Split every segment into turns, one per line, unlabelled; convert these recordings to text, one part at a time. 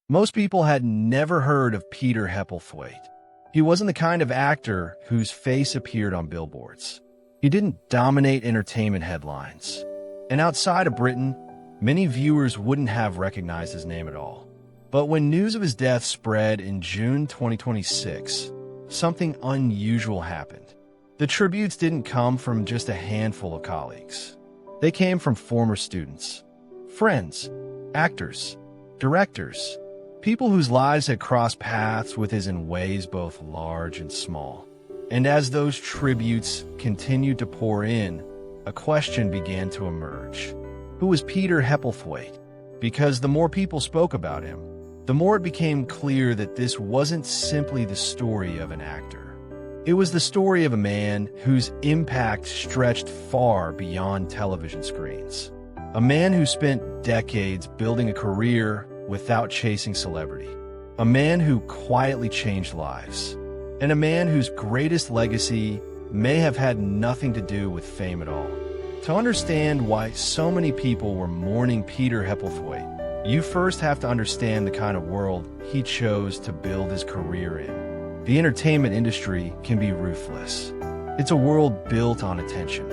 Most people had never heard of Peter Heppelthwaite. He wasn't the kind of actor whose face appeared on billboards. He didn't dominate entertainment headlines. And outside of Britain, many viewers wouldn't have recognized his name at all. But when news of his death spread in June 2026, something unusual happened. The tributes didn't come from just a handful of colleagues. They came from former students, friends, actors, directors, people whose lives had crossed paths with his in ways both large and small. And as those tributes continued to pour in, a question began to emerge. Who was Peter Heppelthwaite? Because the more people spoke about him, the more it became clear that this wasn't simply the story of an actor. It was the story of a man whose impact stretched far beyond television screens. A man who spent decades building a career without chasing celebrity. A man who quietly changed lives. And a man whose greatest legacy may have had nothing to do with fame at all. To understand why so many people were mourning Peter Heppelthwaite, you first have to understand the kind of world he chose to build his career in. The entertainment industry can be ruthless. It's a world built on attention,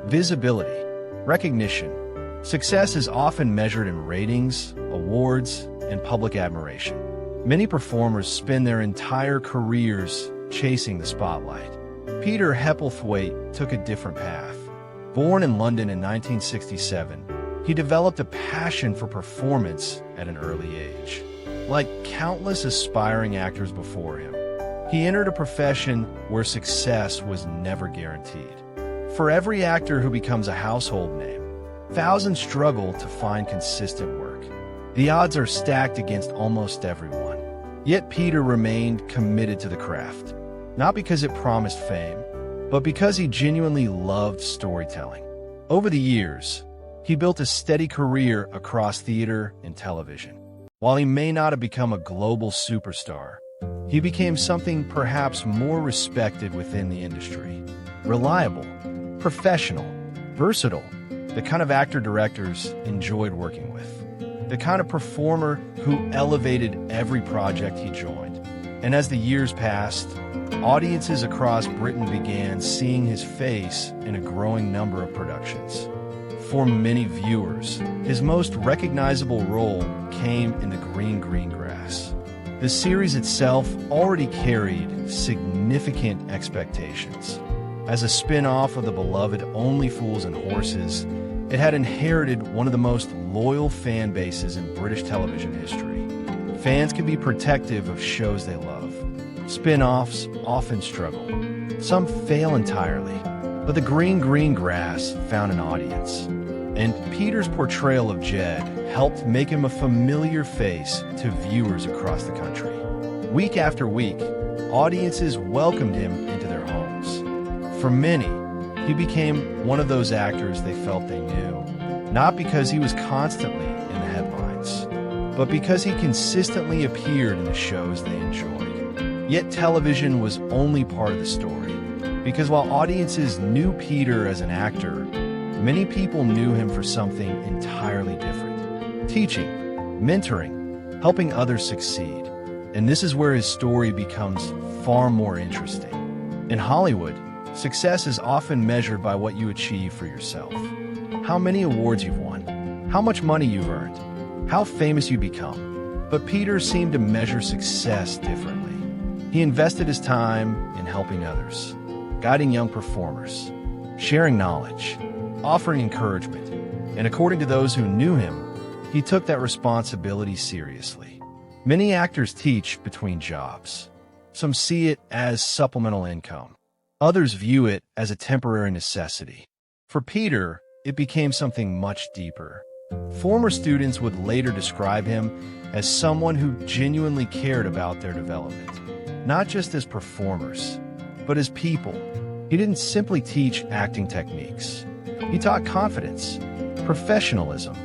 visibility, recognition. Success is often measured in ratings, awards, and public admiration. Many performers spend their entire careers chasing the spotlight. Peter Heppelthwaite took a different path. Born in London in 1967, he developed a passion for performance at an early age. Like countless aspiring actors before him, he entered a profession where success was never guaranteed. For every actor who becomes a household name, thousands struggle to find consistent work. The odds are stacked against almost everyone. Yet Peter remained committed to the craft, not because it promised fame, but because he genuinely loved storytelling. Over the years, he built a steady career across theater and television. While he may not have become a global superstar, he became something perhaps more respected within the industry. Reliable, professional, versatile, the kind of actor directors enjoyed working with. The kind of performer who elevated every project he joined. And as the years passed, audiences across Britain began seeing his face in a growing number of productions. For many viewers, his most recognizable role came in The Green Grass. The series itself already carried significant expectations. As a spin-off of the beloved Only Fools and Horses, it had inherited one of the most loyal fan bases in British television history. Fans can be protective of shows they love. Spin-offs often struggle. Some fail entirely, but The Green Grass found an audience. And Peter's portrayal of Jed helped make him a familiar face to viewers across the country. Week after week, audiences welcomed him into their homes. For many, he became one of those actors they felt they knew, not because he was constantly in the headlines, but because he consistently appeared in the shows they enjoyed. Yet television was only part of the story, because while audiences knew Peter as an actor, many people knew him for something entirely different. Teaching, mentoring, helping others succeed. And this is where his story becomes far more interesting. In Hollywood, success is often measured by what you achieve for yourself. How many awards you've won, how much money you've earned, how famous you become. But Peter seemed to measure success differently. He invested his time in helping others, guiding young performers, sharing knowledge, offering encouragement. And according to those who knew him, he took that responsibility seriously. Many actors teach between jobs. Some see it as supplemental income. Others view it as a temporary necessity. For Peter, it became something much deeper. Former students would later describe him as someone who genuinely cared about their development, not just as performers, but as people. He didn't simply teach acting techniques. He taught confidence, professionalism,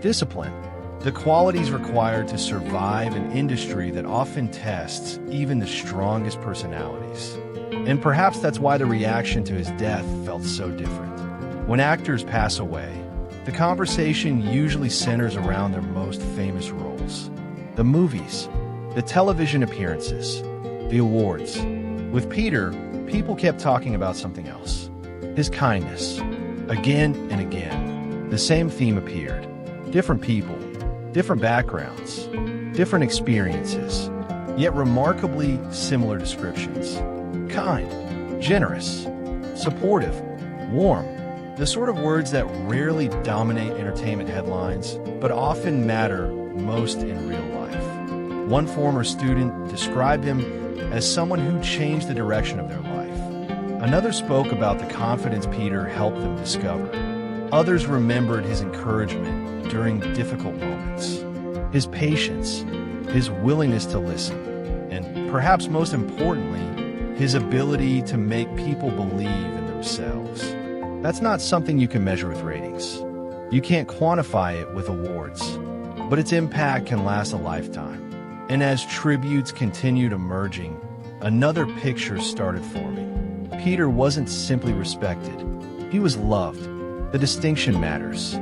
discipline, the qualities required to survive an industry that often tests even the strongest personalities. And perhaps that's why the reaction to his death felt so different. When actors pass away, the conversation usually centers around their most famous roles. the movies, the television appearances, the awards. With Peter, people kept talking about something else. His kindness. Again and again, the same theme appeared. Different people, different backgrounds, different experiences, yet remarkably similar descriptions. Kind, generous, supportive, warm. The sort of words that rarely dominate entertainment headlines, but often matter most in real life. One former student described him as someone who changed the direction of their life. Another spoke about the confidence Peter helped them discover. Others remembered his encouragement during difficult moments, his patience, his willingness to listen, and perhaps most importantly, his ability to make people believe in themselves. That's not something you can measure with ratings. You can't quantify it with awards, but its impact can last a lifetime. And as tributes continued emerging, another picture started forming. Peter wasn't simply respected. He was loved. The distinction matters.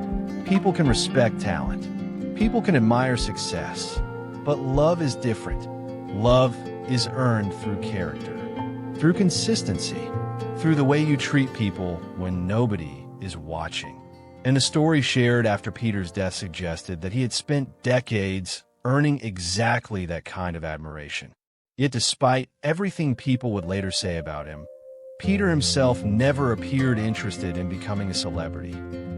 People can respect talent. People can admire success. But love is different. Love is earned through character, through consistency, through the way you treat people when nobody is watching. And a story shared after Peter's death suggested that he had spent decades earning exactly that kind of admiration. Yet despite everything people would later say about him, Peter himself never appeared interested in becoming a celebrity.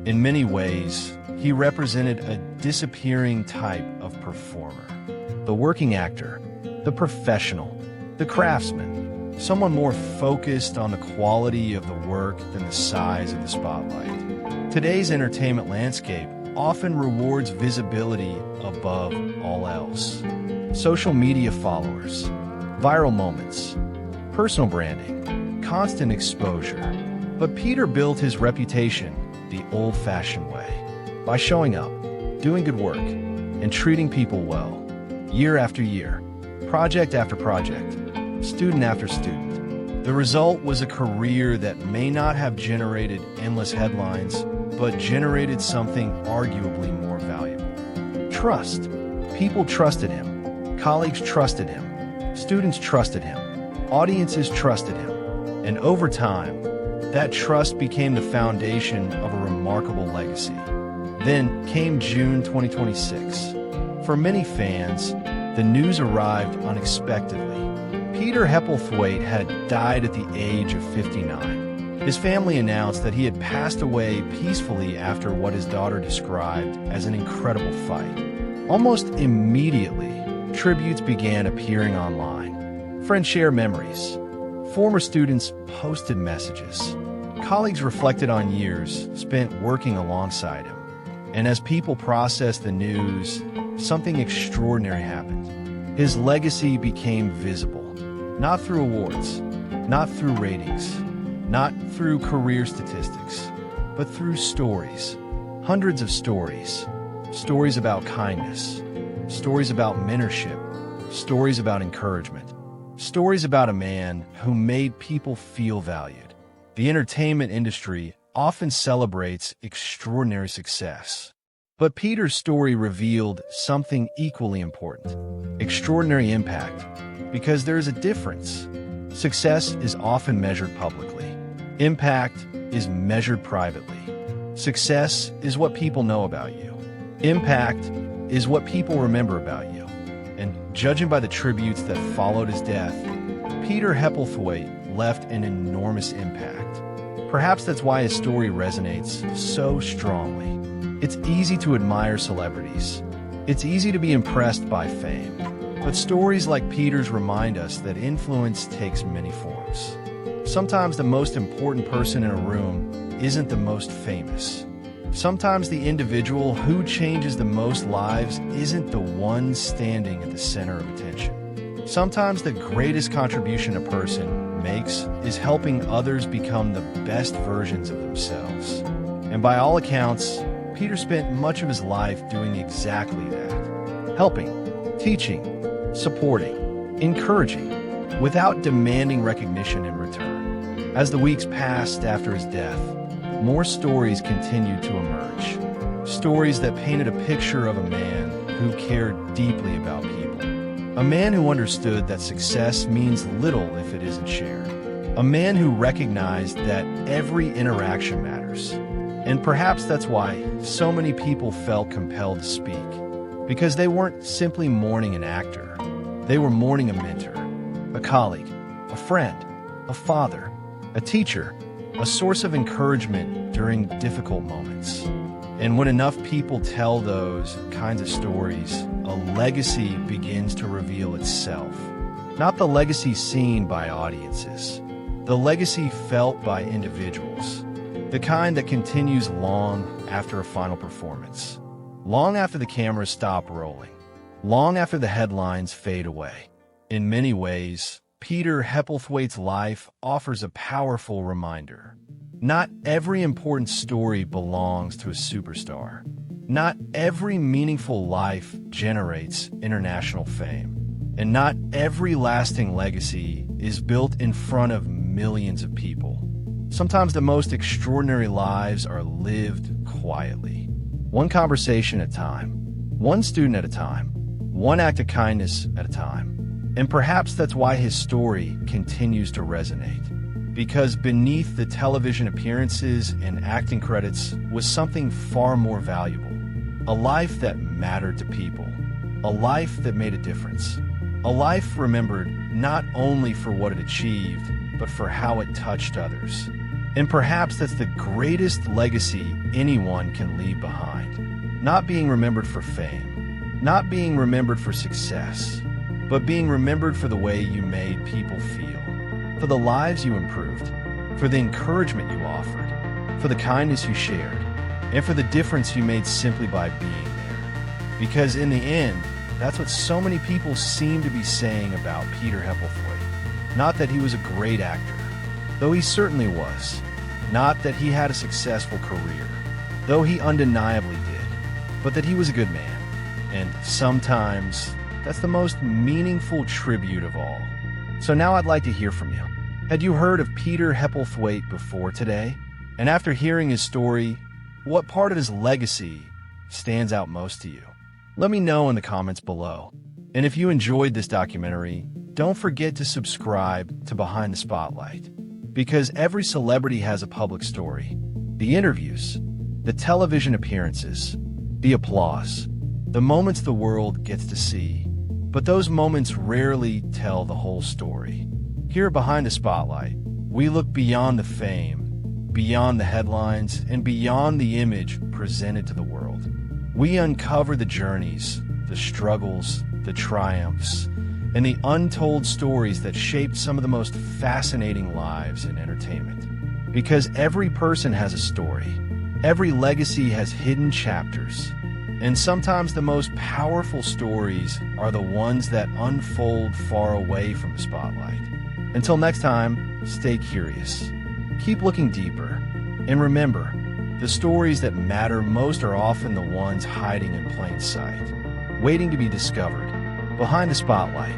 In many ways, he represented a disappearing type of performer. The working actor, the professional, the craftsman, someone more focused on the quality of the work than the size of the spotlight. Today's entertainment landscape often rewards visibility above all else. Social media followers, viral moments, personal branding, constant exposure. But Peter built his reputation the old-fashioned way, by showing up, doing good work, and treating people well, year after year, project after project, student after student. The result was a career that may not have generated endless headlines, but generated something arguably more valuable. Trust. People trusted him. Colleagues trusted him. Students trusted him. Audiences trusted him. And over time, that trust became the foundation of a remarkable legacy. Then came June 2026. For many fans, the news arrived unexpectedly. Peter Heppelthwaite had died at the age of 59. His family announced that he had passed away peacefully after what his daughter described as an incredible fight. Almost immediately, tributes began appearing online. Friends shared memories. Former students posted messages. Colleagues reflected on years spent working alongside him. And as people processed the news, something extraordinary happened. His legacy became visible. Not through awards, not through ratings, not through career statistics, but through stories. Hundreds of stories. Stories about kindness. Stories about mentorship. Stories about encouragement. Stories about a man who made people feel valued. The entertainment industry often celebrates extraordinary success. But Peter's story revealed something equally important: extraordinary impact. Because there is a difference. Success is often measured publicly. Impact is measured privately. Success is what people know about you. Impact is what people remember about you. And judging by the tributes that followed his death, Peter Heppelthwaite left an enormous impact. Perhaps that's why his story resonates so strongly. It's easy to admire celebrities. It's easy to be impressed by fame. But stories like Peter's remind us that influence takes many forms. Sometimes the most important person in a room isn't the most famous. Sometimes the individual who changes the most lives isn't the one standing at the center of attention. Sometimes the greatest contribution a person makes is helping others become the best versions of themselves. And by all accounts, Peter spent much of his life doing exactly that. Helping, teaching, supporting, encouraging, without demanding recognition in return. As the weeks passed after his death, more stories continued to emerge. Stories that painted a picture of a man who cared deeply about people. A man who understood that success means little if it isn't shared. A man who recognized that every interaction matters. And perhaps that's why so many people felt compelled to speak. Because they weren't simply mourning an actor. They were mourning a mentor, a colleague, a friend, a father, a teacher, a source of encouragement during difficult moments. And when enough people tell those kinds of stories, a legacy begins to reveal itself. Not the legacy seen by audiences, the legacy felt by individuals. The kind that continues long after a final performance, long after the cameras stop rolling, long after the headlines fade away. In many ways, Peter Heppelthwaite's life offers a powerful reminder. Not every important story belongs to a superstar. Not every meaningful life generates international fame. And not every lasting legacy is built in front of millions of people. Sometimes the most extraordinary lives are lived quietly. One conversation at a time, one student at a time, one act of kindness at a time. And perhaps that's why his story continues to resonate. Because beneath the television appearances and acting credits was something far more valuable. A life that mattered to people. A life that made a difference. A life remembered not only for what it achieved, but for how it touched others. And perhaps that's the greatest legacy anyone can leave behind. Not being remembered for fame. Not being remembered for success. But being remembered for the way you made people feel. For the lives you improved, for the encouragement you offered, for the kindness you shared, and for the difference you made simply by being there. Because in the end, that's what so many people seem to be saying about Peter Heppelthwaite. Not that he was a great actor, though he certainly was. Not that he had a successful career, though he undeniably did, but that he was a good man. And sometimes, that's the most meaningful tribute of all. So now I'd like to hear from you. Had you heard of Peter Heppelthwaite before today? And after hearing his story, what part of his legacy stands out most to you? Let me know in the comments below. And if you enjoyed this documentary, don't forget to subscribe to Behind the Spotlight. Because every celebrity has a public story. The interviews, the television appearances, the applause, the moments the world gets to see. But those moments rarely tell the whole story. Here at Behind the Spotlight, we look beyond the fame, beyond the headlines, and beyond the image presented to the world. We uncover the journeys, the struggles, the triumphs, and the untold stories that shaped some of the most fascinating lives in entertainment. Because every person has a story. Every legacy has hidden chapters. And sometimes the most powerful stories are the ones that unfold far away from the spotlight. Until next time, stay curious. Keep looking deeper. And remember, the stories that matter most are often the ones hiding in plain sight, waiting to be discovered. Behind the Spotlight.